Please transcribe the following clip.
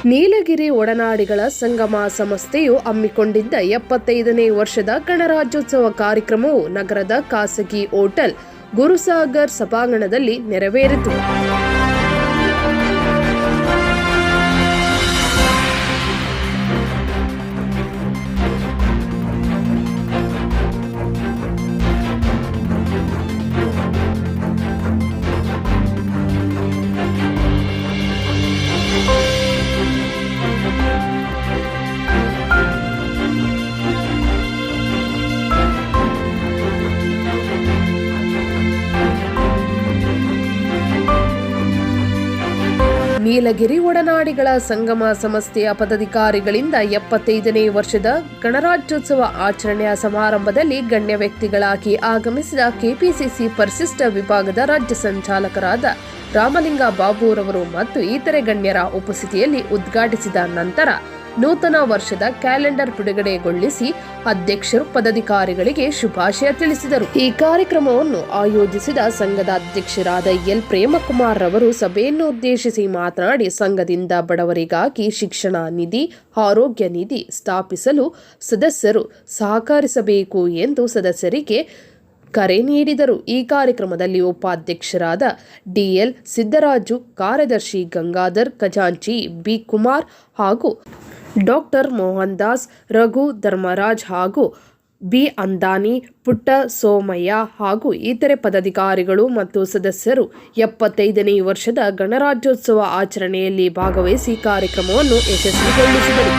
ನೀಲಗಿರಿ ಒಡನಾಡಿಗಳ ಸಂಗಮ ಸಂಸ್ಥೆಯು ಹಮ್ಮಿಕೊಂಡಿದ್ದ 75ನೇ ವರ್ಷದ ಗಣರಾಜ್ಯೋತ್ಸವ ಕಾರ್ಯಕ್ರಮವು ನಗರದ ಖಾಸಗಿ ಹೋಟೆಲ್ ಗುರುಸಾಗರ್ ಸಭಾಂಗಣದಲ್ಲಿ ನೆರವೇರಿತು. ನೀಲಗಿರಿ ಒಡನಾಡಿಗಳ ಸಂಗಮ ಸಂಸ್ಥೆಯ ಪದಾಧಿಕಾರಿಗಳಿಂದ 75ನೇ ವರ್ಷದ ಗಣರಾಜ್ಯೋತ್ಸವ ಆಚರಣೆಯ ಸಮಾರಂಭದಲ್ಲಿ ಗಣ್ಯ ವ್ಯಕ್ತಿಗಳಾಗಿ ಆಗಮಿಸಿದ ಕೆಪಿಸಿಸಿ ಪರಿಶಿಷ್ಟ ವಿಭಾಗದ ರಾಜ್ಯ ಸಂಚಾಲಕರಾದ ರಾಮಲಿಂಗ ಬಾಬುರವರು ಮತ್ತು ಇತರೆ ಗಣ್ಯರ ಉಪಸ್ಥಿತಿಯಲ್ಲಿ ಉದ್ಘಾಟಿಸಿದ ನಂತರ ನೂತನ ವರ್ಷದ ಕ್ಯಾಲೆಂಡರ್ ಬಿಡುಗಡೆಗೊಳಿಸಿ ಅಧ್ಯಕ್ಷರು ಪದಾಧಿಕಾರಿಗಳಿಗೆ ಶುಭಾಶಯ ತಿಳಿಸಿದರು. ಈ ಕಾರ್ಯಕ್ರಮವನ್ನು ಆಯೋಜಿಸಿದ ಸಂಘದ ಅಧ್ಯಕ್ಷರಾದ ಎಲ್ ಪ್ರೇಮಕುಮಾರ್ ರವರು ಸಭೆಯನ್ನು ಉದ್ದೇಶಿಸಿ ಮಾತನಾಡಿ, ಸಂಘದಿಂದ ಬಡವರಿಗಾಗಿ ಶಿಕ್ಷಣ ನಿಧಿ, ಆರೋಗ್ಯ ನಿಧಿ ಸ್ಥಾಪಿಸಲು ಸದಸ್ಯರು ಸಹಕರಿಸಬೇಕು ಎಂದು ಸದಸ್ಯರಿಗೆ ಕರೆ ನೀಡಿದರು. ಈ ಕಾರ್ಯಕ್ರಮದಲ್ಲಿ ಉಪಾಧ್ಯಕ್ಷರಾದ ಡಿಎಲ್ ಸಿದ್ದರಾಜು, ಕಾರ್ಯದರ್ಶಿ ಗಂಗಾಧರ್, ಖಜಾಂಚಿ ಬಿ ಕುಮಾರ್ ಹಾಗೂ ಡಾಕ್ಟರ್ ಮೋಹನ್ ದಾಸ್, ರಘು ಧರ್ಮರಾಜ್ ಹಾಗೂ ಬಿ ಅಂದಾನಿ, ಪುಟ್ಟ ಸೋಮಯ್ಯ ಹಾಗೂ ಇತರೆ ಪದಾಧಿಕಾರಿಗಳು ಮತ್ತು ಸದಸ್ಯರು 75ನೇ ವರ್ಷದ ಗಣರಾಜ್ಯೋತ್ಸವ ಆಚರಣೆಯಲ್ಲಿ ಭಾಗವಹಿಸಿ ಕಾರ್ಯಕ್ರಮವನ್ನು ಯಶಸ್ವಿಗೊಳಿಸಿದರು.